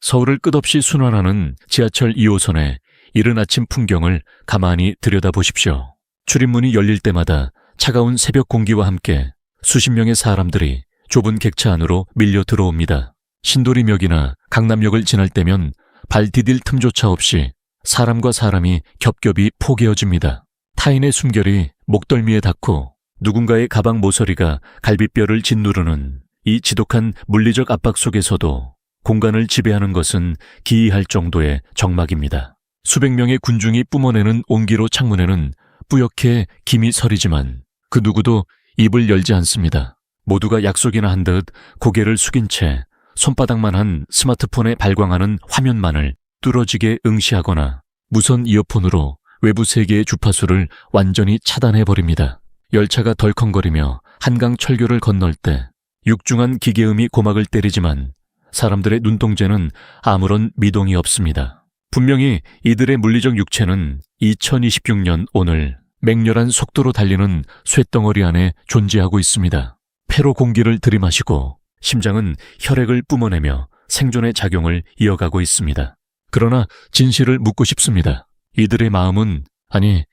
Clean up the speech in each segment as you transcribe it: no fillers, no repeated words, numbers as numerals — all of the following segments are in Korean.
서울을 끝없이 순환하는 지하철 2호선의 이른 아침 풍경을 가만히 들여다보십시오. 출입문이 열릴 때마다 차가운 새벽 공기와 함께 수십 명의 사람들이 좁은 객차 안으로 밀려 들어옵니다. 신도리역이나 강남역을 지날 때면 발 디딜 틈조차 없이 사람과 사람이 겹겹이 포개어집니다. 타인의 숨결이 목덜미에 닿고 누군가의 가방 모서리가 갈비뼈를 짓누르는 이 지독한 물리적 압박 속에서도 공간을 지배하는 것은 기이할 정도의 적막입니다. 수백 명의 군중이 뿜어내는 온기로 창문에는 뿌옇게 김이 서리지만 그 누구도 입을 열지 않습니다. 모두가 약속이나 한 듯 고개를 숙인 채 손바닥만 한 스마트폰에 발광하는 화면만을 뚫어지게 응시하거나 무선 이어폰으로 외부 세계의 주파수를 완전히 차단해버립니다. 열차가 덜컹거리며 한강 철교를 건널 때 육중한 기계음이 고막을 때리지만 사람들의 눈동자는 아무런 미동이 없습니다. 분명히 이들의 물리적 육체는 2026년 오늘 맹렬한 속도로 달리는 쇳덩어리 안에 존재하고 있습니다. 폐로 공기를 들이마시고 심장은 혈액을 뿜어내며 생존의 작용을 이어가고 있습니다. 그러나 진실을 묻고 싶습니다. 이들의 마음은, 아니,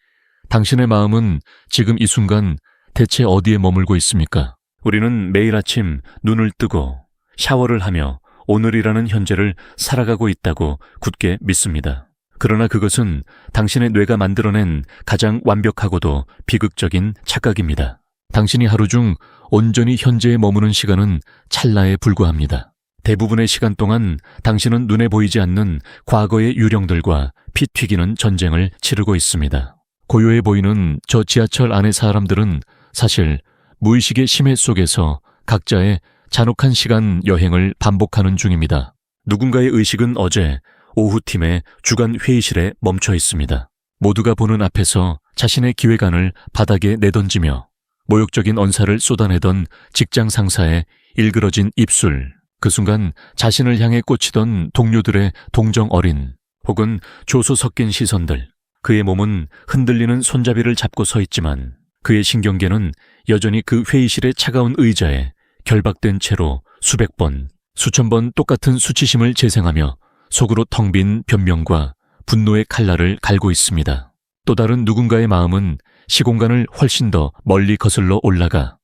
당신의 마음은 지금 이 순간 대체 어디에 머물고 있습니까? 우리는 매일 아침 눈을 뜨고 샤워를 하며 오늘이라는 현재를 살아가고 있다고 굳게 믿습니다. 그러나 그것은 당신의 뇌가 만들어낸 가장 완벽하고도 비극적인 착각입니다. 당신이 하루 중 온전히 현재에 머무는 시간은 찰나에 불과합니다. 대부분의 시간 동안 당신은 눈에 보이지 않는 과거의 유령들과 피 튀기는 전쟁을 치르고 있습니다. 고요해 보이는 저 지하철 안의 사람들은 사실 무의식의 심해 속에서 각자의 잔혹한 시간 여행을 반복하는 중입니다. 누군가의 의식은 어제 오후팀의 주간 회의실에 멈춰 있습니다. 모두가 보는 앞에서 자신의 기획안을 바닥에 내던지며 모욕적인 언사를 쏟아내던 직장 상사의 일그러진 입술, 그 순간 자신을 향해 꽂히던 동료들의 동정 어린 혹은 조소 섞인 시선들, 그의 몸은 흔들리는 손잡이를 잡고 서 있지만 그의 신경계는 여전히 그 회의실의 차가운 의자에 결박된 채로 수백 번, 수천 번 똑같은 수치심을 재생하며 속으로 텅 빈 변명과 분노의 칼날을 갈고 있습니다. 또 다른 누군가의 마음은 시공간을 훨씬 더 멀리 거슬러 올라가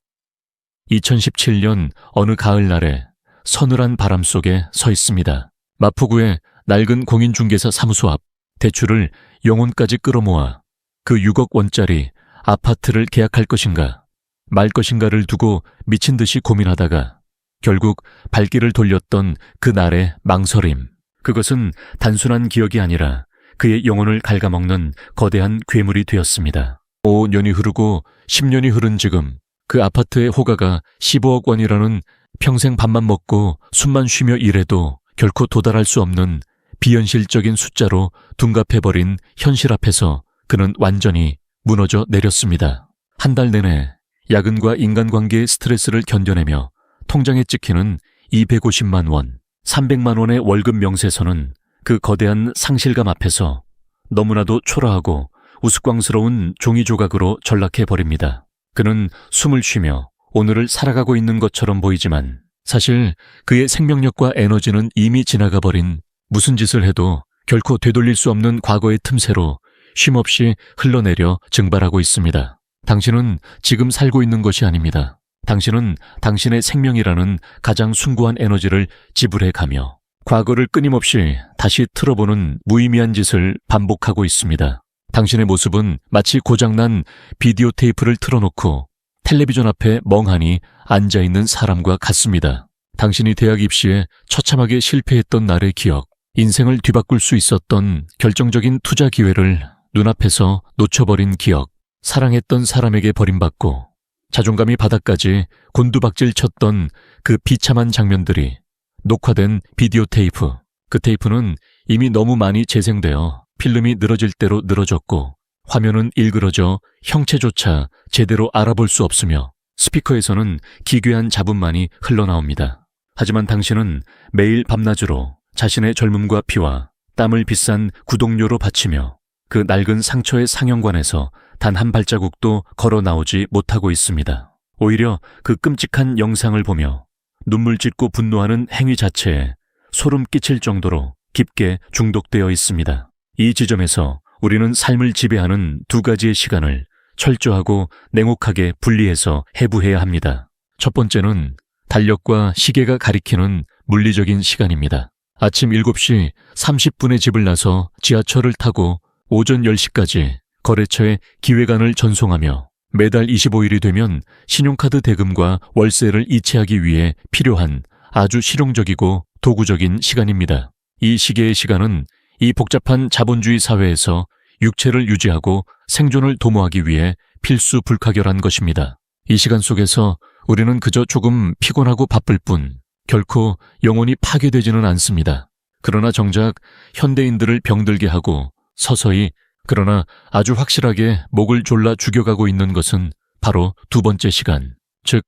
2017년 어느 가을날에 서늘한 바람 속에 서 있습니다. 마포구의 낡은 공인중개사 사무소 앞 대출을 영혼까지 끌어모아 그 6억 원짜리 아파트를 계약할 것인가 말 것인가를 두고 미친 듯이 고민하다가 결국 발길을 돌렸던 그날의 망설임. 그것은 단순한 기억이 아니라 그의 영혼을 갉아먹는 거대한 괴물이 되었습니다. 5년이 흐르고 10년이 흐른 지금 그 아파트의 호가가 15억 원이라는 평생 밥만 먹고 숨만 쉬며 일해도 결코 도달할 수 없는 비현실적인 숫자로 둔갑해버린 현실 앞에서 그는 완전히 무너져 내렸습니다. 한 달 내내 야근과 인간관계의 스트레스를 견뎌내며 통장에 찍히는 250만 원, 300만 원의 월급 명세서는 그 거대한 상실감 앞에서 너무나도 초라하고 우스꽝스러운 종이 조각으로 전락해버립니다. 그는 숨을 쉬며 오늘을 살아가고 있는 것처럼 보이지만 사실 그의 생명력과 에너지는 이미 지나가버린 무슨 짓을 해도 결코 되돌릴 수 없는 과거의 틈새로 쉼없이 흘러내려 증발하고 있습니다. 당신은 지금 살고 있는 것이 아닙니다. 당신은 당신의 생명이라는 가장 숭고한 에너지를 지불해가며 과거를 끊임없이 다시 틀어보는 무의미한 짓을 반복하고 있습니다. 당신의 모습은 마치 고장난 비디오 테이프를 틀어놓고 텔레비전 앞에 멍하니 앉아있는 사람과 같습니다. 당신이 대학 입시에 처참하게 실패했던 날의 기억, 인생을 뒤바꿀 수 있었던 결정적인 투자 기회를 눈앞에서 놓쳐버린 기억, 사랑했던 사람에게 버림받고 자존감이 바닥까지 곤두박질 쳤던 그 비참한 장면들이 녹화된 비디오 테이프. 그 테이프는 이미 너무 많이 재생되어 필름이 늘어질 대로 늘어졌고 화면은 일그러져 형체조차 제대로 알아볼 수 없으며 스피커에서는 기괴한 잡음만이 흘러나옵니다. 하지만 당신은 매일 밤낮으로 자신의 젊음과 피와 땀을 비싼 구독료로 바치며 그 낡은 상처의 상영관에서 단 한 발자국도 걸어 나오지 못하고 있습니다. 오히려 그 끔찍한 영상을 보며 눈물 짓고 분노하는 행위 자체에 소름 끼칠 정도로 깊게 중독되어 있습니다. 이 지점에서 우리는 삶을 지배하는 두 가지의 시간을 철저하고 냉혹하게 분리해서 해부해야 합니다. 첫 번째는 달력과 시계가 가리키는 물리적인 시간입니다. 아침 7시 30분에 집을 나서 지하철을 타고 오전 10시까지 거래처에 기획안을 전송하며 매달 25일이 되면 신용카드 대금과 월세를 이체하기 위해 필요한 아주 실용적이고 도구적인 시간입니다. 이 시계의 시간은 이 복잡한 자본주의 사회에서 육체를 유지하고 생존을 도모하기 위해 필수 불가결한 것입니다. 이 시간 속에서 우리는 그저 조금 피곤하고 바쁠 뿐 결코 영혼이 파괴되지는 않습니다. 그러나 정작 현대인들을 병들게 하고 서서히 그러나 아주 확실하게 목을 졸라 죽여가고 있는 것은 바로 두 번째 시간, 즉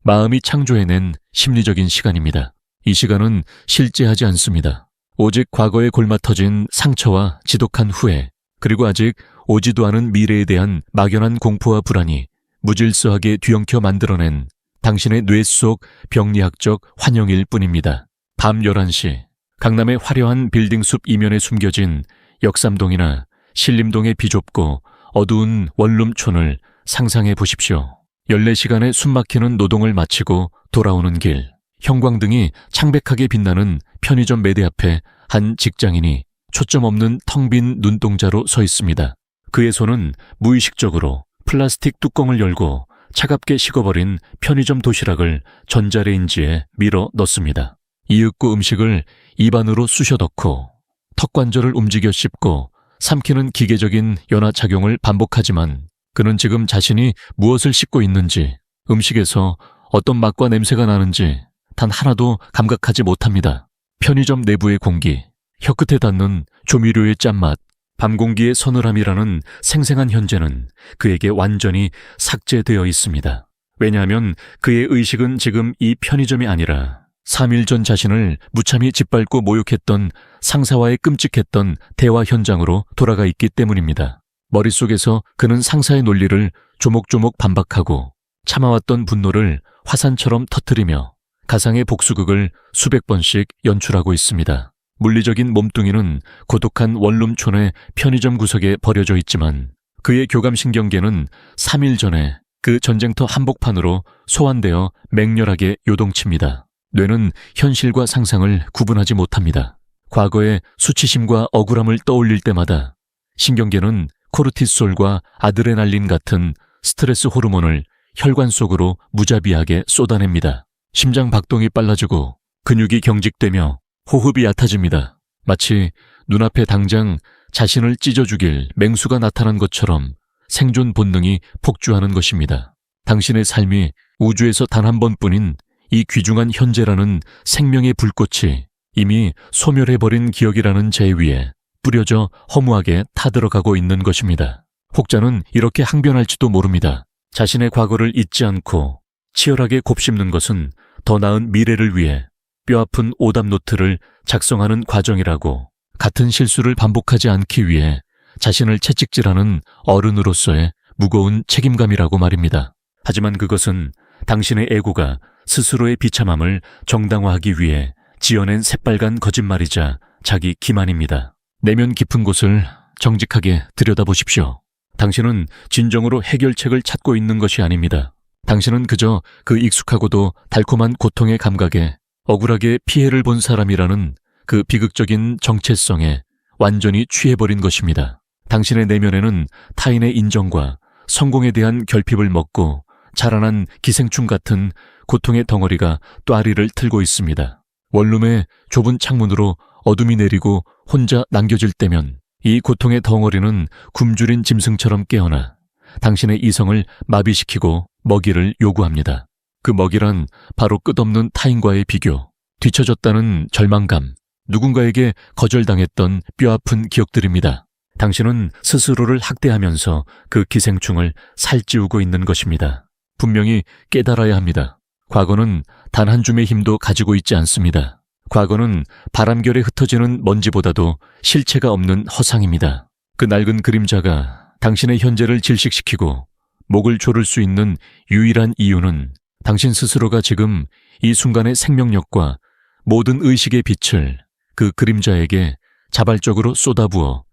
마음이 창조해낸 심리적인 시간입니다. 이 시간은 실제하지 않습니다. 오직 과거에 골마터진 상처와 지독한 후회, 그리고 아직 오지도 않은 미래에 대한 막연한 공포와 불안이 무질서하게 뒤엉켜 만들어낸 당신의 뇌 속 병리학적 환영일 뿐입니다. 밤 11시, 강남의 화려한 빌딩숲 이면에 숨겨진 역삼동이나 신림동의 비좁고 어두운 원룸촌을 상상해 보십시오. 14시간의 숨막히는 노동을 마치고 돌아오는 길, 형광등이 창백하게 빛나는 편의점 매대 앞에 한 직장인이 초점 없는 텅 빈 눈동자로 서 있습니다. 그의 손은 무의식적으로 플라스틱 뚜껑을 열고 차갑게 식어버린 편의점 도시락을 전자레인지에 밀어 넣습니다. 이윽고 음식을 입안으로 쑤셔 넣고 턱관절을 움직여 씹고 삼키는 기계적인 연화작용을 반복하지만 그는 지금 자신이 무엇을 씹고 있는지, 음식에서 어떤 맛과 냄새가 나는지 단 하나도 감각하지 못합니다. 편의점 내부의 공기, 혀끝에 닿는 조미료의 짠맛, 밤 공기의 서늘함이라는 생생한 현재는 그에게 완전히 삭제되어 있습니다. 왜냐하면 그의 의식은 지금 이 편의점이 아니라 3일 전 자신을 무참히 짓밟고 모욕했던 상사와의 끔찍했던 대화 현장으로 돌아가 있기 때문입니다. 머릿속에서 그는 상사의 논리를 조목조목 반박하고 참아왔던 분노를 화산처럼 터뜨리며 가상의 복수극을 수백 번씩 연출하고 있습니다. 물리적인 몸뚱이는 고독한 원룸촌의 편의점 구석에 버려져 있지만 그의 교감신경계는 3일 전에 그 전쟁터 한복판으로 소환되어 맹렬하게 요동칩니다. 뇌는 현실과 상상을 구분하지 못합니다. 과거의 수치심과 억울함을 떠올릴 때마다 신경계는 코르티솔과 아드레날린 같은 스트레스 호르몬을 혈관 속으로 무자비하게 쏟아냅니다. 심장 박동이 빨라지고 근육이 경직되며 호흡이 얕아집니다. 마치 눈앞에 당장 자신을 찢어 죽일 맹수가 나타난 것처럼 생존 본능이 폭주하는 것입니다. 당신의 삶이 우주에서 단 한 번뿐인 이 귀중한 현재라는 생명의 불꽃이 이미 소멸해버린 기억이라는 재 위에 뿌려져 허무하게 타들어가고 있는 것입니다. 혹자는 이렇게 항변할지도 모릅니다. 자신의 과거를 잊지 않고 치열하게 곱씹는 것은 더 나은 미래를 위해 뼈아픈 오답 노트를 작성하는 과정이라고, 같은 실수를 반복하지 않기 위해 자신을 채찍질하는 어른으로서의 무거운 책임감이라고 말입니다. 하지만 그것은 당신의 에고가 스스로의 비참함을 정당화하기 위해 지어낸 새빨간 거짓말이자 자기 기만입니다. 내면 깊은 곳을 정직하게 들여다보십시오. 당신은 진정으로 해결책을 찾고 있는 것이 아닙니다. 당신은 그저 그 익숙하고도 달콤한 고통의 감각에 억울하게 피해를 본 사람이라는 그 비극적인 정체성에 완전히 취해버린 것입니다. 당신의 내면에는 타인의 인정과 성공에 대한 결핍을 먹고 자라난 기생충 같은 고통의 덩어리가 또아리를 틀고 있습니다. 원룸의 좁은 창문으로 어둠이 내리고 혼자 남겨질 때면 이 고통의 덩어리는 굶주린 짐승처럼 깨어나 당신의 이성을 마비시키고 먹이를 요구합니다. 그 먹이란 바로 끝없는 타인과의 비교, 뒤처졌다는 절망감, 누군가에게 거절당했던 뼈아픈 기억들입니다. 당신은 스스로를 학대하면서 그 기생충을 살찌우고 있는 것입니다. 분명히 깨달아야 합니다. 과거는 단 한 줌의 힘도 가지고 있지 않습니다. 과거는 바람결에 흩어지는 먼지보다도 실체가 없는 허상입니다. 그 낡은 그림자가 당신의 현재를 질식시키고 목을 조를 수 있는 유일한 이유는 당신 스스로가 지금 이 순간의 생명력과 모든 의식의 빛을 그 그림자에게 자발적으로 쏟아부어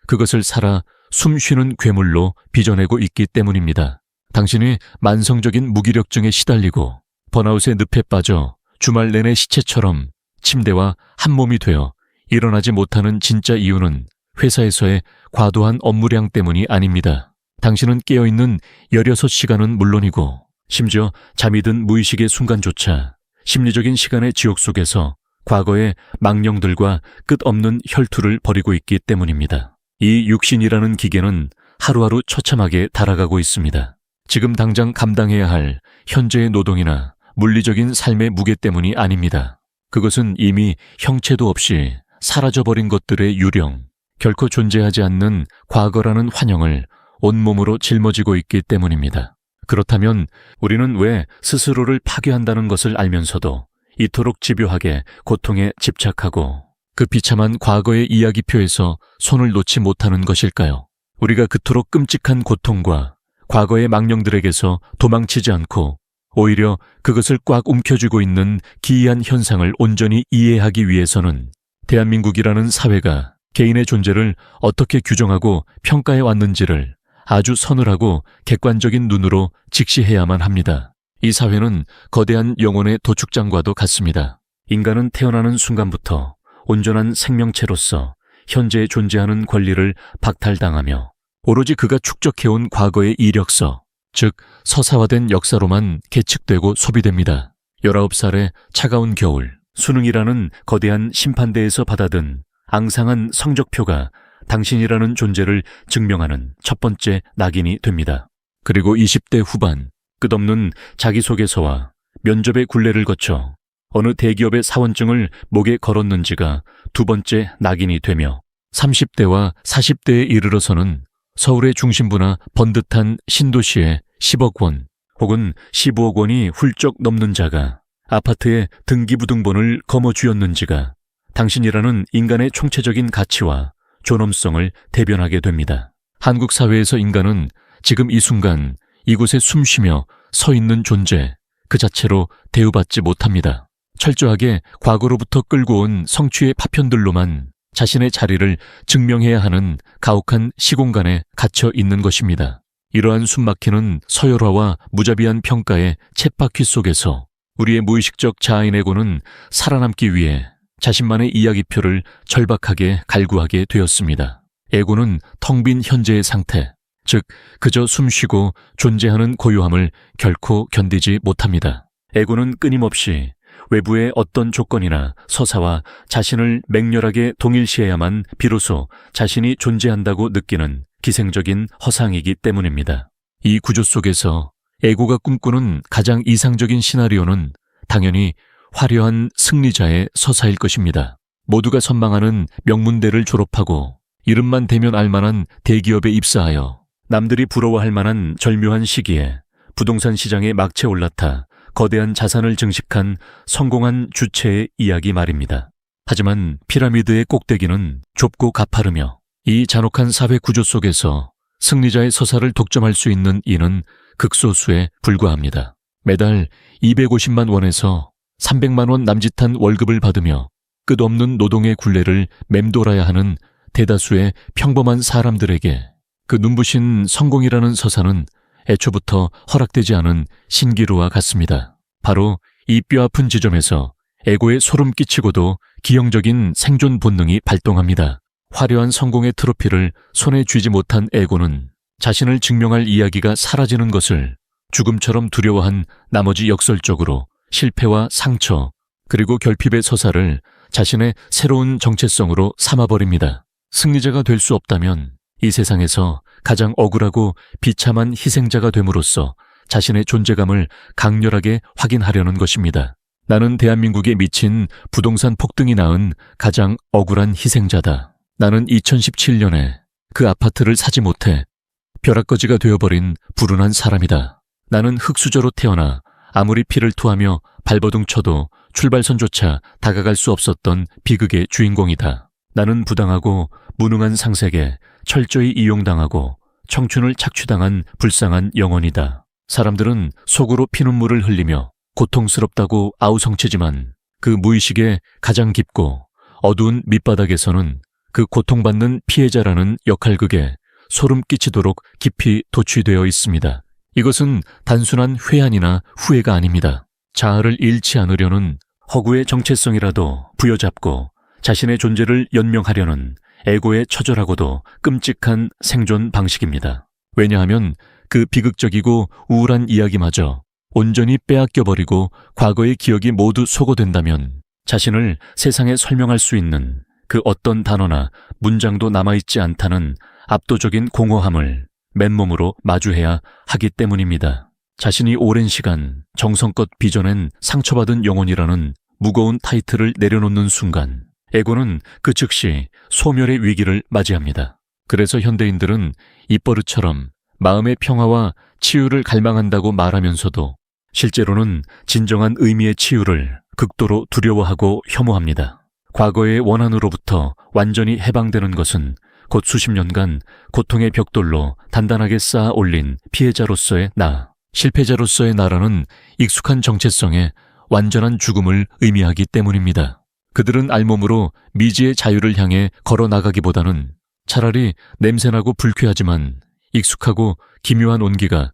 그것을 살아 숨쉬는 괴물로 빚어내고 있기 때문입니다. 당신이 만성적인 무기력증에 시달리고 번아웃의 늪에 빠져 주말 내내 시체처럼 침대와 한 몸이 되어 일어나지 못하는 진짜 이유는 회사에서의 과도한 업무량 때문이 아닙니다. 당신은 깨어있는 16시간은 물론이고 심지어 잠이 든 무의식의 순간조차 심리적인 시간의 지옥 속에서 과거의 망령들과 끝없는 혈투를 벌이고 있기 때문입니다. 이 육신이라는 기계는 하루하루 처참하게 달아가고 있습니다. 지금 당장 감당해야 할 현재의 노동이나 물리적인 삶의 무게 때문이 아닙니다. 그것은 이미 형체도 없이 사라져버린 것들의 유령, 결코 존재하지 않는 과거라는 환영을 온몸으로 짊어지고 있기 때문입니다. 그렇다면 우리는 왜 스스로를 파괴한다는 것을 알면서도 이토록 집요하게 고통에 집착하고 그 비참한 과거의 이야기표에서 손을 놓지 못하는 것일까요? 우리가 그토록 끔찍한 고통과 과거의 망령들에게서 도망치지 않고 오히려 그것을 꽉 움켜쥐고 있는 기이한 현상을 온전히 이해하기 위해서는 대한민국이라는 사회가 개인의 존재를 어떻게 규정하고 평가해 왔는지를 아주 서늘하고 객관적인 눈으로 직시해야만 합니다. 이 사회는 거대한 영혼의 도축장과도 같습니다. 인간은 태어나는 순간부터 온전한 생명체로서 현재 존재하는 권리를 박탈당하며 오로지 그가 축적해온 과거의 이력서, 즉 서사화된 역사로만 계측되고 소비됩니다. 19살의 차가운 겨울, 수능이라는 거대한 심판대에서 받아든 앙상한 성적표가 당신이라는 존재를 증명하는 첫 번째 낙인이 됩니다. 그리고 20대 후반, 끝없는 자기소개서와 면접의 굴레를 거쳐 어느 대기업의 사원증을 목에 걸었는지가 두 번째 낙인이 되며 30대와 40대에 이르러서는 서울의 중심부나 번듯한 신도시에 10억 원 혹은 15억 원이 훌쩍 넘는 자가 아파트의 등기부등본을 거머쥐었는지가 당신이라는 인간의 총체적인 가치와 존엄성을 대변하게 됩니다. 한국 사회에서 인간은 지금 이 순간 이곳에 숨쉬며 서 있는 존재 그 자체로 대우받지 못합니다. 철저하게 과거로부터 끌고 온 성취의 파편들로만 자신의 자리를 증명해야 하는 가혹한 시공간에 갇혀 있는 것입니다. 이러한 숨막히는 서열화와 무자비한 평가의 쳇바퀴 속에서 우리의 무의식적 자아인 에고는 살아남기 위해 자신만의 이야기표를 절박하게 갈구하게 되었습니다. 에고는 텅 빈 현재의 상태, 즉 그저 숨쉬고 존재하는 고요함을 결코 견디지 못합니다. 에고는 끊임없이 외부의 어떤 조건이나 서사와 자신을 맹렬하게 동일시해야만 비로소 자신이 존재한다고 느끼는 기생적인 허상이기 때문입니다. 이 구조 속에서 에고가 꿈꾸는 가장 이상적인 시나리오는 당연히 화려한 승리자의 서사일 것입니다. 모두가 선망하는 명문대를 졸업하고 이름만 대면 알만한 대기업에 입사하여 남들이 부러워할 만한 절묘한 시기에 부동산 시장에 막체 올라타 거대한 자산을 증식한 성공한 주체의 이야기 말입니다. 하지만 피라미드의 꼭대기는 좁고 가파르며 이 잔혹한 사회 구조 속에서 승리자의 서사를 독점할 수 있는 이는 극소수에 불과합니다. 매달 250만 원에서 300만 원 남짓한 월급을 받으며 끝없는 노동의 굴레를 맴돌아야 하는 대다수의 평범한 사람들에게 그 눈부신 성공이라는 서사는 애초부터 허락되지 않은 신기루와 같습니다. 바로 이 뼈아픈 지점에서 에고의 소름 끼치고도 기형적인 생존 본능이 발동합니다. 화려한 성공의 트로피를 손에 쥐지 못한 에고는 자신을 증명할 이야기가 사라지는 것을 죽음처럼 두려워한 나머지 역설적으로 실패와 상처 그리고 결핍의 서사를 자신의 새로운 정체성으로 삼아버립니다. 승리자가 될 수 없다면 이 세상에서 가장 억울하고 비참한 희생자가 됨으로써 자신의 존재감을 강렬하게 확인하려는 것입니다. 나는 대한민국에 미친 부동산 폭등이 낳은 가장 억울한 희생자다. 나는 2017년에 그 아파트를 사지 못해 벼락거지가 되어버린 불운한 사람이다. 나는 흙수저로 태어나 아무리 피를 토하며 발버둥 쳐도 출발선조차 다가갈 수 없었던 비극의 주인공이다. 나는 부당하고 무능한 상색에 철저히 이용당하고 청춘을 착취당한 불쌍한 영혼이다. 사람들은 속으로 피눈물을 흘리며 고통스럽다고 아우성치지만 그 무의식의 가장 깊고 어두운 밑바닥에서는 그 고통받는 피해자라는 역할극에 소름 끼치도록 깊이 도취되어 있습니다. 이것은 단순한 회한이나 후회가 아닙니다. 자아를 잃지 않으려는 허구의 정체성이라도 부여잡고 자신의 존재를 연명하려는 에고의 처절하고도 끔찍한 생존 방식입니다. 왜냐하면 그 비극적이고 우울한 이야기마저 온전히 빼앗겨버리고 과거의 기억이 모두 소거된다면 자신을 세상에 설명할 수 있는 그 어떤 단어나 문장도 남아있지 않다는 압도적인 공허함을 맨몸으로 마주해야 하기 때문입니다. 자신이 오랜 시간 정성껏 빚어낸 상처받은 영혼이라는 무거운 타이틀을 내려놓는 순간 에고는 그 즉시 소멸의 위기를 맞이합니다. 그래서 현대인들은 입버릇처럼 마음의 평화와 치유를 갈망한다고 말하면서도 실제로는 진정한 의미의 치유를 극도로 두려워하고 혐오합니다. 과거의 원한으로부터 완전히 해방되는 것은 곧 수십 년간 고통의 벽돌로 단단하게 쌓아 올린 피해자로서의 나, 실패자로서의 나라는 익숙한 정체성에 완전한 죽음을 의미하기 때문입니다. 그들은 알몸으로 미지의 자유를 향해 걸어나가기보다는 차라리 냄새나고 불쾌하지만 익숙하고 기묘한 온기가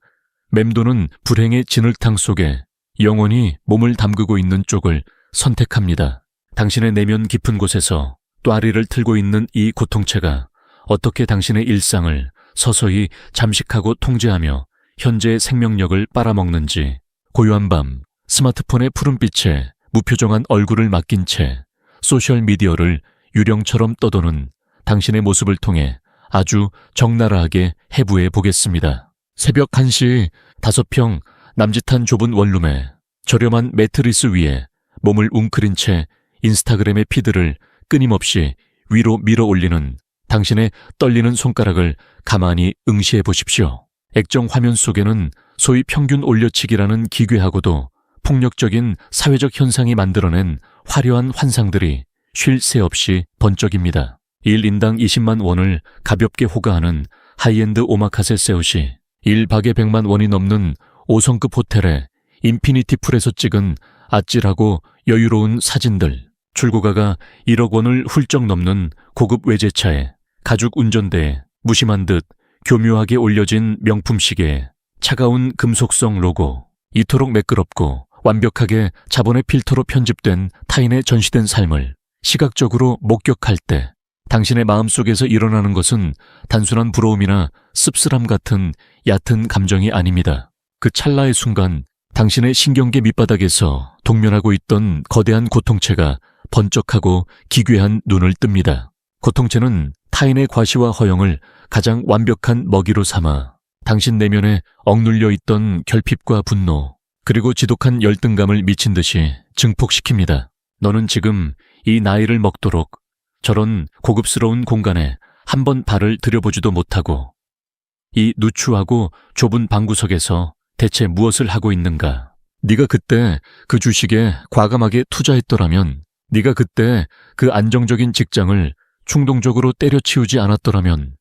맴도는 불행의 진흙탕 속에 영원히 몸을 담그고 있는 쪽을 선택합니다. 당신의 내면 깊은 곳에서 또아리를 틀고 있는 이 고통체가 어떻게 당신의 일상을 서서히 잠식하고 통제하며 현재의 생명력을 빨아먹는지 고요한 밤 스마트폰의 푸른빛에 무표정한 얼굴을 맡긴 채 소셜미디어를 유령처럼 떠도는 당신의 모습을 통해 아주 적나라하게 해부해 보겠습니다. 새벽 1시 5평 남짓한 좁은 원룸에 저렴한 매트리스 위에 몸을 웅크린 채 인스타그램의 피드를 끊임없이 위로 밀어 올리는 당신의 떨리는 손가락을 가만히 응시해 보십시오. 액정 화면 속에는 소위 평균 올려치기라는 기괴하고도 폭력적인 사회적 현상이 만들어낸 화려한 환상들이 쉴 새 없이 번쩍입니다. 1인당 20만 원을 가볍게 호가하는 하이엔드 오마카세 셋이 1박에 100만 원이 넘는 5성급 호텔의 인피니티 풀에서 찍은 아찔하고 여유로운 사진들, 출고가가 1억 원을 훌쩍 넘는 고급 외제차에 가죽 운전대에 무심한 듯 교묘하게 올려진 명품 시계에 차가운 금속성 로고, 이토록 매끄럽고 완벽하게 자본의 필터로 편집된 타인의 전시된 삶을 시각적으로 목격할 때 당신의 마음속에서 일어나는 것은 단순한 부러움이나 씁쓸함 같은 얕은 감정이 아닙니다. 그 찰나의 순간 당신의 신경계 밑바닥에서 동면하고 있던 거대한 고통체가 번쩍하고 기괴한 눈을 뜹니다. 고통체는 타인의 과시와 허영을 가장 완벽한 먹이로 삼아 당신 내면에 억눌려 있던 결핍과 분노, 그리고 지독한 열등감을 미친 듯이 증폭시킵니다. 너는 지금 이 나이를 먹도록 저런 고급스러운 공간에 한 번 발을 들여보지도 못하고 이 누추하고 좁은 방구석에서 대체 무엇을 하고 있는가? 네가 그때 그 주식에 과감하게 투자했더라면, 네가 그때 그 안정적인 직장을 충동적으로 때려치우지 않았더라면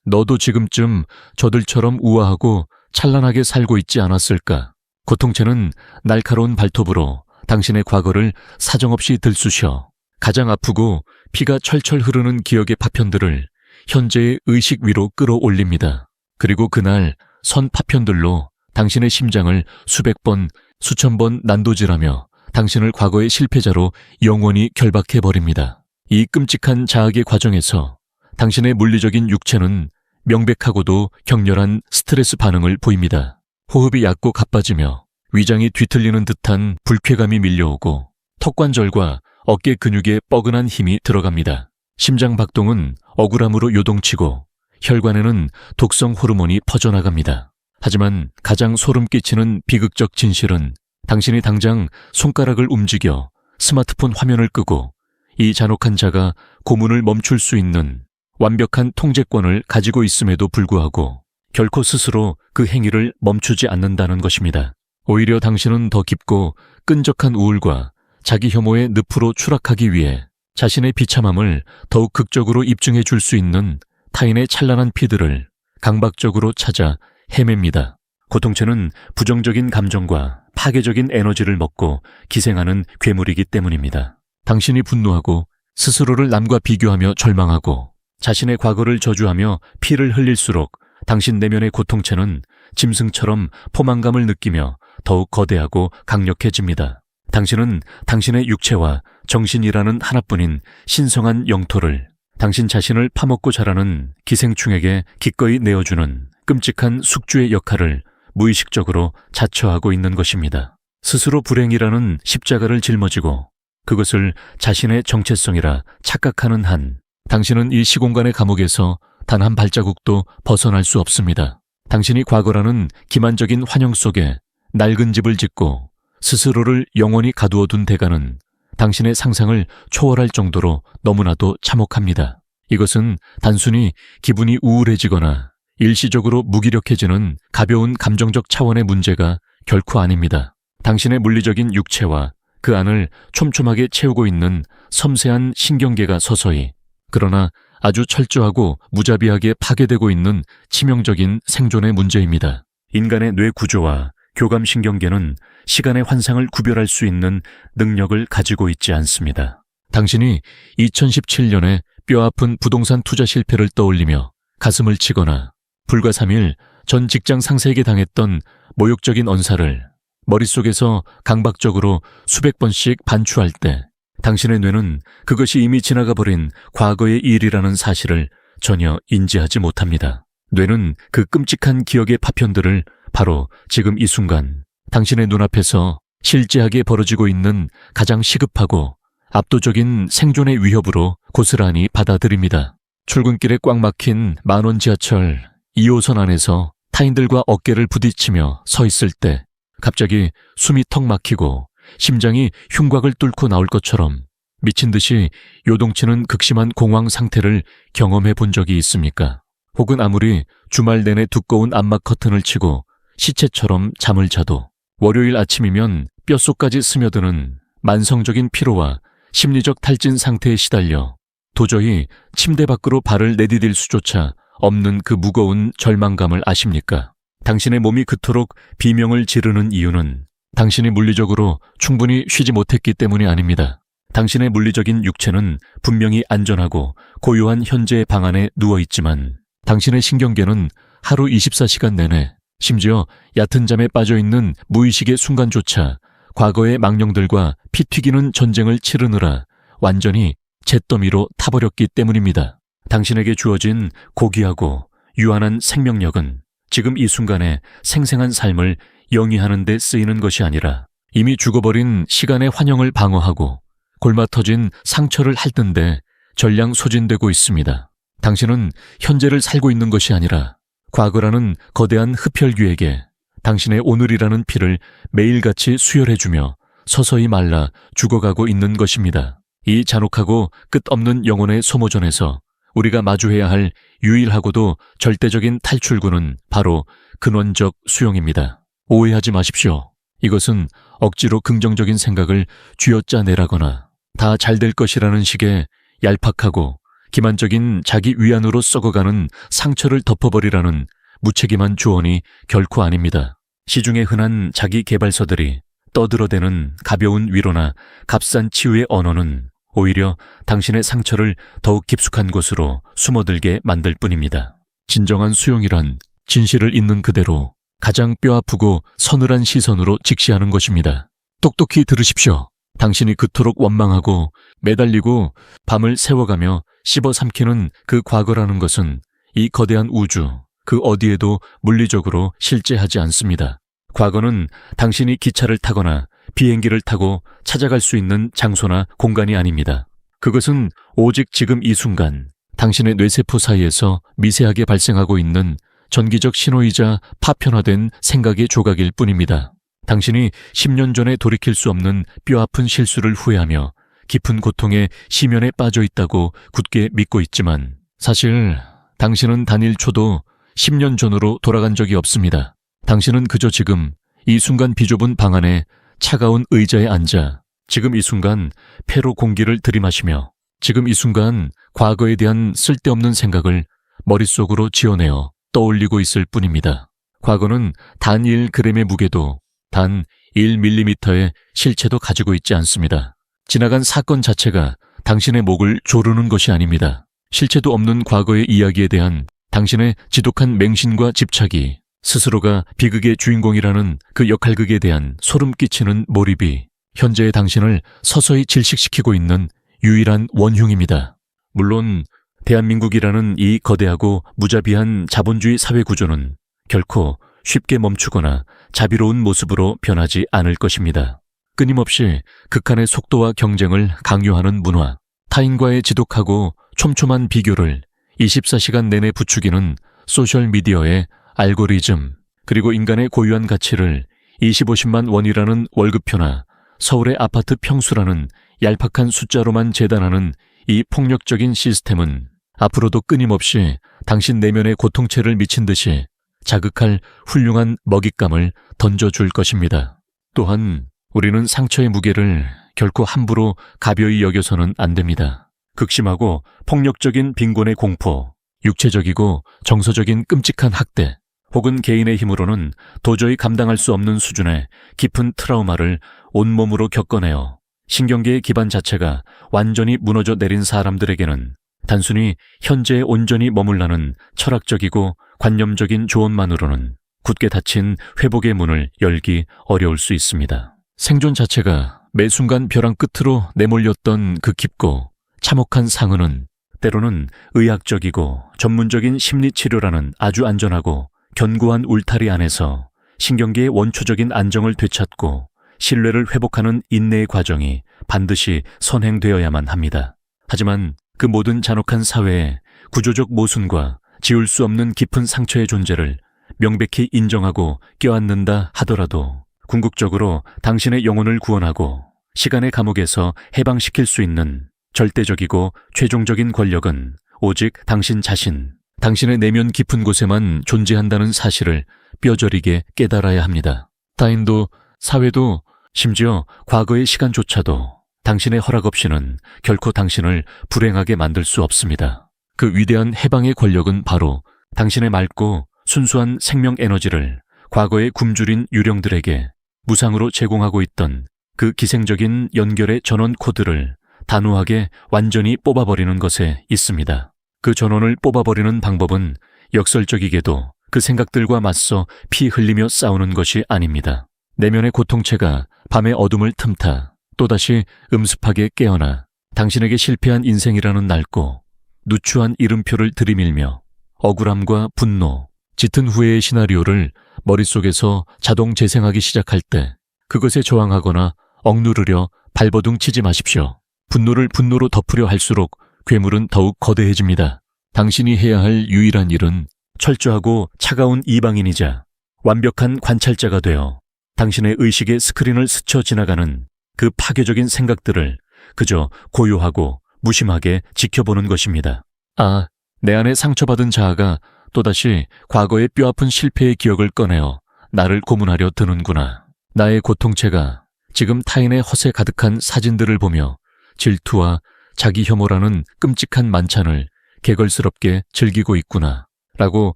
너도 지금쯤 저들처럼 우아하고 찬란하게 살고 있지 않았을까? 고통체는 날카로운 발톱으로 당신의 과거를 사정없이 들쑤셔 가장 아프고 피가 철철 흐르는 기억의 파편들을 현재의 의식 위로 끌어올립니다. 그리고 그날 선 파편들로 당신의 심장을 수백 번, 수천 번 난도질하며 당신을 과거의 실패자로 영원히 결박해버립니다. 이 끔찍한 자학의 과정에서 당신의 물리적인 육체는 명백하고도 격렬한 스트레스 반응을 보입니다. 호흡이 얕고 가빠지며 위장이 뒤틀리는 듯한 불쾌감이 밀려오고 턱관절과 어깨 근육에 뻐근한 힘이 들어갑니다. 심장 박동은 억울함으로 요동치고 혈관에는 독성 호르몬이 퍼져나갑니다. 하지만 가장 소름 끼치는 비극적 진실은 당신이 당장 손가락을 움직여 스마트폰 화면을 끄고 이 잔혹한 자가 고문을 멈출 수 있는 완벽한 통제권을 가지고 있음에도 불구하고 결코 스스로 그 행위를 멈추지 않는다는 것입니다. 오히려 당신은 더 깊고 끈적한 우울과 자기 혐오의 늪으로 추락하기 위해 자신의 비참함을 더욱 극적으로 입증해 줄 수 있는 타인의 찬란한 피드를 강박적으로 찾아 헤맵니다. 고통체는 부정적인 감정과 파괴적인 에너지를 먹고 기생하는 괴물이기 때문입니다. 당신이 분노하고 스스로를 남과 비교하며 절망하고 자신의 과거를 저주하며 피를 흘릴수록 당신 내면의 고통체는 짐승처럼 포만감을 느끼며 더욱 거대하고 강력해집니다. 당신은 당신의 육체와 정신이라는 하나뿐인 신성한 영토를 당신 자신을 파먹고 자라는 기생충에게 기꺼이 내어주는 끔찍한 숙주의 역할을 무의식적으로 자처하고 있는 것입니다. 스스로 불행이라는 십자가를 짊어지고 그것을 자신의 정체성이라 착각하는 한 당신은 이 시공간의 감옥에서 단 한 발자국도 벗어날 수 없습니다. 당신이 과거라는 기만적인 환영 속에 낡은 집을 짓고 스스로를 영원히 가두어둔 대가는 당신의 상상을 초월할 정도로 너무나도 참혹합니다. 이것은 단순히 기분이 우울해지거나 일시적으로 무기력해지는 가벼운 감정적 차원의 문제가 결코 아닙니다. 당신의 물리적인 육체와 그 안을 촘촘하게 채우고 있는 섬세한 신경계가 서서히, 그러나 아주 철저하고 무자비하게 파괴되고 있는 치명적인 생존의 문제입니다. 인간의 뇌 구조와 교감신경계는 시간의 환상을 구별할 수 있는 능력을 가지고 있지 않습니다. 당신이 2017년에 뼈아픈 부동산 투자 실패를 떠올리며 가슴을 치거나 불과 3일 전 직장 상사에게 당했던 모욕적인 언사를 머릿속에서 강박적으로 수백 번씩 반추할 때 당신의 뇌는 그것이 이미 지나가 버린 과거의 일이라는 사실을 전혀 인지하지 못합니다. 뇌는 그 끔찍한 기억의 파편들을 바로 지금 이 순간 당신의 눈앞에서 실제하게 벌어지고 있는 가장 시급하고 압도적인 생존의 위협으로 고스란히 받아들입니다. 출근길에 꽉 막힌 만원 지하철 2호선 안에서 타인들과 어깨를 부딪히며 서 있을 때 갑자기 숨이 턱 막히고 심장이 흉곽을 뚫고 나올 것처럼 미친 듯이 요동치는 극심한 공황 상태를 경험해 본 적이 있습니까? 혹은 아무리 주말 내내 두꺼운 암막 커튼을 치고 시체처럼 잠을 자도 월요일 아침이면 뼛속까지 스며드는 만성적인 피로와 심리적 탈진 상태에 시달려 도저히 침대 밖으로 발을 내디딜 수조차 없는 그 무거운 절망감을 아십니까? 당신의 몸이 그토록 비명을 지르는 이유는 당신이 물리적으로 충분히 쉬지 못했기 때문이 아닙니다. 당신의 물리적인 육체는 분명히 안전하고 고요한 현재의 방 안에 누워있지만 당신의 신경계는 하루 24시간 내내 심지어 얕은 잠에 빠져있는 무의식의 순간조차 과거의 망령들과 피 튀기는 전쟁을 치르느라 완전히 잿더미로 타버렸기 때문입니다. 당신에게 주어진 고귀하고 유한한 생명력은 지금 이 순간에 생생한 삶을 영위하는 데 쓰이는 것이 아니라 이미 죽어버린 시간의 환영을 방어하고 골마터진 상처를 핥는 데 전량 소진되고 있습니다. 당신은 현재를 살고 있는 것이 아니라 과거라는 거대한 흡혈귀에게 당신의 오늘이라는 피를 매일같이 수혈해주며 서서히 말라 죽어가고 있는 것입니다. 이 잔혹하고 끝없는 영혼의 소모전에서 우리가 마주해야 할 유일하고도 절대적인 탈출구는 바로 근원적 수용입니다. 오해하지 마십시오. 이것은 억지로 긍정적인 생각을 쥐어짜내라거나 다 잘 될 것이라는 식의 얄팍하고 기만적인 자기 위안으로 썩어가는 상처를 덮어버리라는 무책임한 조언이 결코 아닙니다. 시중에 흔한 자기 개발서들이 떠들어대는 가벼운 위로나 값싼 치유의 언어는 오히려 당신의 상처를 더욱 깊숙한 곳으로 숨어들게 만들 뿐입니다. 진정한 수용이란 진실을 있는 그대로 가장 뼈아프고 서늘한 시선으로 직시하는 것입니다. 똑똑히 들으십시오. 당신이 그토록 원망하고 매달리고 밤을 새워가며 씹어삼키는 그 과거라는 것은 이 거대한 우주 그 어디에도 물리적으로 실제하지 않습니다. 과거는 당신이 기차를 타거나 비행기를 타고 찾아갈 수 있는 장소나 공간이 아닙니다. 그것은 오직 지금 이 순간 당신의 뇌세포 사이에서 미세하게 발생하고 있는 전기적 신호이자 파편화된 생각의 조각일 뿐입니다. 당신이 10년 전에 돌이킬 수 없는 뼈아픈 실수를 후회하며 깊은 고통의 심연에 빠져 있다고 굳게 믿고 있지만 사실 당신은 단 1초도 10년 전으로 돌아간 적이 없습니다. 당신은 그저 지금 이 순간 비좁은 방 안에 차가운 의자에 앉아 지금 이 순간 폐로 공기를 들이마시며 지금 이 순간 과거에 대한 쓸데없는 생각을 머릿속으로 지어내어 떠올리고 있을 뿐입니다. 과거는 단 1g의 무게도 단 1mm의 실체도 가지고 있지 않습니다. 지나간 사건 자체가 당신의 목을 조르는 것이 아닙니다. 실체도 없는 과거의 이야기에 대한 당신의 지독한 맹신과 집착이, 스스로가 비극의 주인공이라는 그 역할극에 대한 소름 끼치는 몰입이 현재의 당신을 서서히 질식시키고 있는 유일한 원흉입니다. 물론 대한민국이라는 이 거대하고 무자비한 자본주의 사회 구조는 결코 쉽게 멈추거나 자비로운 모습으로 변하지 않을 것입니다. 끊임없이 극한의 속도와 경쟁을 강요하는 문화, 타인과의 지독하고 촘촘한 비교를 24시간 내내 부추기는 소셜미디어의 알고리즘, 그리고 인간의 고유한 가치를 20~50만 원이라는 월급표나 서울의 아파트 평수라는 얄팍한 숫자로만 재단하는 이 폭력적인 시스템은 앞으로도 끊임없이 당신 내면의 고통체를 미친 듯이 자극할 훌륭한 먹잇감을 던져줄 것입니다. 또한 우리는 상처의 무게를 결코 함부로 가벼이 여겨서는 안 됩니다. 극심하고 폭력적인 빈곤의 공포, 육체적이고 정서적인 끔찍한 학대, 혹은 개인의 힘으로는 도저히 감당할 수 없는 수준의 깊은 트라우마를 온몸으로 겪어내어 신경계의 기반 자체가 완전히 무너져 내린 사람들에게는 단순히 현재에 온전히 머물라는 철학적이고 관념적인 조언만으로는 굳게 닫힌 회복의 문을 열기 어려울 수 있습니다. 생존 자체가 매 순간 벼랑 끝으로 내몰렸던 그 깊고 참혹한 상흔은 때로는 의학적이고 전문적인 심리치료라는 아주 안전하고 견고한 울타리 안에서 신경계의 원초적인 안정을 되찾고 신뢰를 회복하는 인내의 과정이 반드시 선행되어야만 합니다. 하지만 그 모든 잔혹한 사회의 구조적 모순과 지울 수 없는 깊은 상처의 존재를 명백히 인정하고 껴안는다 하더라도 궁극적으로 당신의 영혼을 구원하고 시간의 감옥에서 해방시킬 수 있는 절대적이고 최종적인 권력은 오직 당신 자신, 당신의 내면 깊은 곳에만 존재한다는 사실을 뼈저리게 깨달아야 합니다. 타인도, 사회도, 심지어 과거의 시간조차도 당신의 허락 없이는 결코 당신을 불행하게 만들 수 없습니다. 그 위대한 해방의 권력은 바로 당신의 맑고 순수한 생명 에너지를 과거에 굶주린 유령들에게 무상으로 제공하고 있던 그 기생적인 연결의 전원 코드를 단호하게 완전히 뽑아버리는 것에 있습니다. 그 전원을 뽑아버리는 방법은 역설적이게도 그 생각들과 맞서 피 흘리며 싸우는 것이 아닙니다. 내면의 고통체가 밤의 어둠을 틈타 또다시 음습하게 깨어나 당신에게 실패한 인생이라는 낡고 누추한 이름표를 들이밀며 억울함과 분노, 짙은 후회의 시나리오를 머릿속에서 자동 재생하기 시작할 때 그것에 저항하거나 억누르려 발버둥 치지 마십시오. 분노를 분노로 덮으려 할수록 괴물은 더욱 거대해집니다. 당신이 해야 할 유일한 일은 철저하고 차가운 이방인이자 완벽한 관찰자가 되어 당신의 의식의 스크린을 스쳐 지나가는 그 파괴적인 생각들을 그저 고요하고 무심하게 지켜보는 것입니다. 아, 내 안에 상처받은 자아가 또다시 과거의 뼈아픈 실패의 기억을 꺼내어 나를 고문하려 드는구나. 나의 고통체가 지금 타인의 허세 가득한 사진들을 보며 질투와 자기 혐오라는 끔찍한 만찬을 개걸스럽게 즐기고 있구나 라고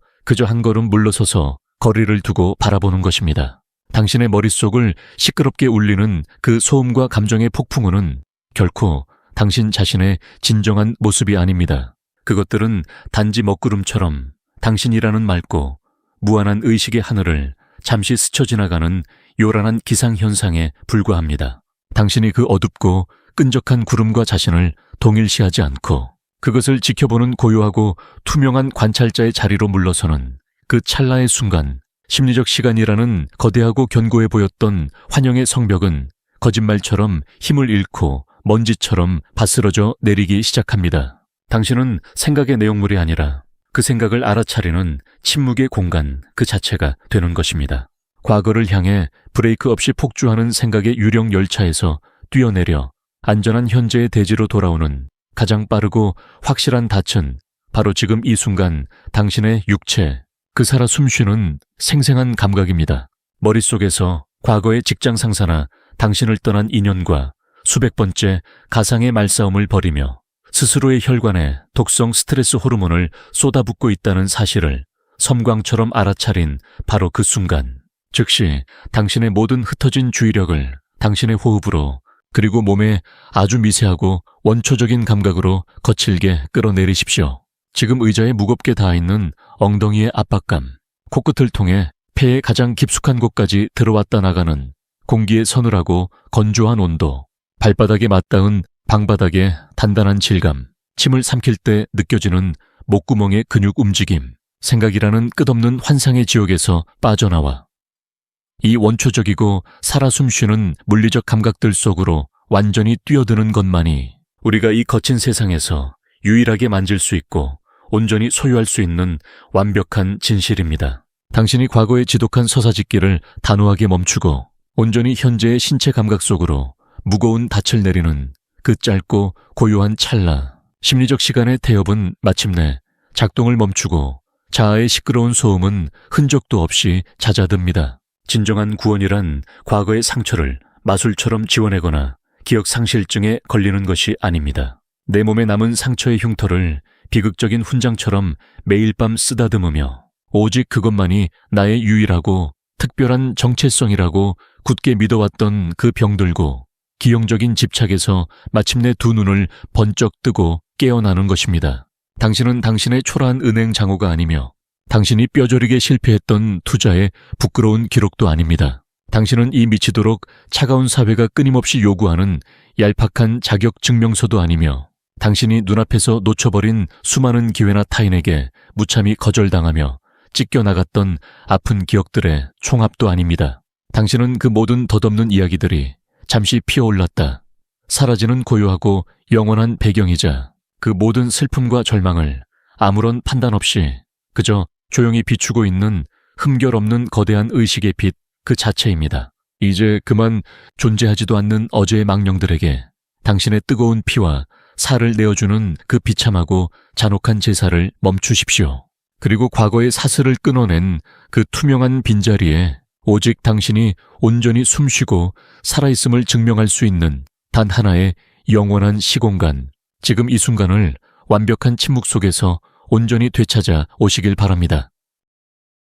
그저 한 걸음 물러서서 거리를 두고 바라보는 것입니다. 당신의 머릿속을 시끄럽게 울리는 그 소음과 감정의 폭풍우는 결코 당신 자신의 진정한 모습이 아닙니다. 그것들은 단지 먹구름처럼 당신이라는 맑고 무한한 의식의 하늘을 잠시 스쳐 지나가는 요란한 기상현상에 불과합니다. 당신이 그 어둡고 끈적한 구름과 자신을 동일시하지 않고 그것을 지켜보는 고요하고 투명한 관찰자의 자리로 물러서는 그 찰나의 순간, 심리적 시간이라는 거대하고 견고해 보였던 환영의 성벽은 거짓말처럼 힘을 잃고 먼지처럼 바스러져 내리기 시작합니다. 당신은 생각의 내용물이 아니라 그 생각을 알아차리는 침묵의 공간 그 자체가 되는 것입니다. 과거를 향해 브레이크 없이 폭주하는 생각의 유령 열차에서 뛰어내려 안전한 현재의 대지로 돌아오는 가장 빠르고 확실한 닻은 바로 지금 이 순간 당신의 육체, 그 살아 숨쉬는 생생한 감각입니다. 머릿속에서 과거의 직장 상사나 당신을 떠난 인연과 수백 번째 가상의 말싸움을 벌이며 스스로의 혈관에 독성 스트레스 호르몬을 쏟아붓고 있다는 사실을 섬광처럼 알아차린 바로 그 순간, 즉시 당신의 모든 흩어진 주의력을 당신의 호흡으로 그리고 몸의 아주 미세하고 원초적인 감각으로 거칠게 끌어내리십시오. 지금 의자에 무겁게 닿아있는 엉덩이의 압박감, 코끝을 통해 폐의 가장 깊숙한 곳까지 들어왔다 나가는 공기의 서늘하고 건조한 온도, 발바닥에 맞닿은 방바닥의 단단한 질감, 침을 삼킬 때 느껴지는 목구멍의 근육 움직임, 생각이라는 끝없는 환상의 지옥에서 빠져나와 이 원초적이고 살아 숨쉬는 물리적 감각들 속으로 완전히 뛰어드는 것만이 우리가 이 거친 세상에서 유일하게 만질 수 있고 온전히 소유할 수 있는 완벽한 진실입니다. 당신이 과거의 지독한 서사짓기를 단호하게 멈추고 온전히 현재의 신체 감각 속으로 무거운 닻을 내리는 그 짧고 고요한 찰나, 심리적 시간의 태엽은 마침내 작동을 멈추고 자아의 시끄러운 소음은 흔적도 없이 잦아듭니다. 진정한 구원이란 과거의 상처를 마술처럼 지워내거나 기억 상실증에 걸리는 것이 아닙니다. 내 몸에 남은 상처의 흉터를 비극적인 훈장처럼 매일 밤 쓰다듬으며 오직 그것만이 나의 유일하고 특별한 정체성이라고 굳게 믿어왔던 그 병들고 기형적인 집착에서 마침내 두 눈을 번쩍 뜨고 깨어나는 것입니다. 당신은 당신의 초라한 은행 장호가 아니며 당신이 뼈저리게 실패했던 투자의 부끄러운 기록도 아닙니다. 당신은 이 미치도록 차가운 사회가 끊임없이 요구하는 얄팍한 자격 증명서도 아니며 당신이 눈앞에서 놓쳐버린 수많은 기회나 타인에게 무참히 거절당하며 찢겨나갔던 아픈 기억들의 총합도 아닙니다. 당신은 그 모든 덧없는 이야기들이 잠시 피어올랐다 사라지는 고요하고 영원한 배경이자 그 모든 슬픔과 절망을 아무런 판단 없이 그저 조용히 비추고 있는 흠결 없는 거대한 의식의 빛 그 자체입니다. 이제 그만 존재하지도 않는 어제의 망령들에게 당신의 뜨거운 피와 살을 내어주는 그 비참하고 잔혹한 제사를 멈추십시오. 그리고 과거의 사슬을 끊어낸 그 투명한 빈자리에 오직 당신이 온전히 숨쉬고 살아있음을 증명할 수 있는 단 하나의 영원한 시공간, 지금 이 순간을 완벽한 침묵 속에서 온전히 되찾아 오시길 바랍니다.